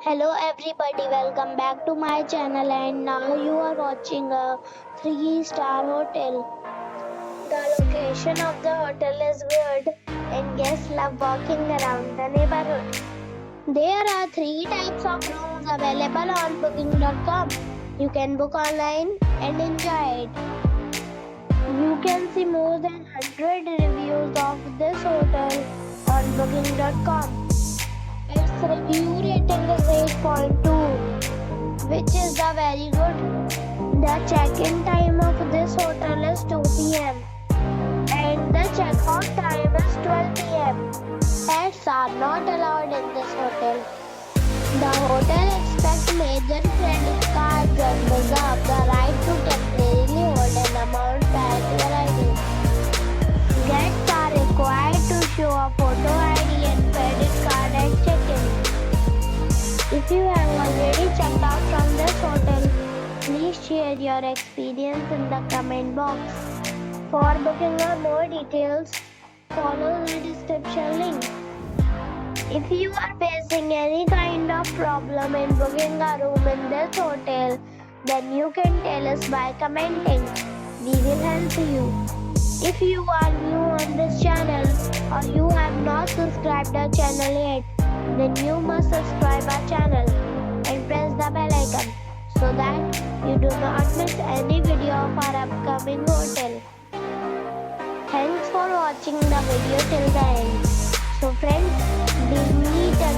Hello everybody, welcome back to my channel and now you are watching a 3-star hotel. The location of the hotel is good and guests love walking around the neighborhood. There are 3 types of rooms available on booking.com. You can book online and enjoy it. You can see more than 100 reviews of this hotel on booking.com. Its review rating is 8.2, which is the very good. The check-in time of this hotel is 2 p.m. and the check-out time is 12 p.m. Pets are not allowed in this hotel. The hotel expects major credit cards and reserves the right to temporarily hold an amount prior to arrival. Guests are required to show a photo ID and credit card at check-in. If you have already checked out from this hotel, please share your experience in the comment box. For booking or more details, follow the description link. If you are facing any kind of problem in booking a room in this hotel, then you can tell us by commenting. We will help you. If you are new on this channel or you have not subscribed our channel yet, then you must subscribe our channel and press the bell icon so that you do not miss any video of our upcoming hotel. Thanks for watching the video till the end. So friends, we meet again.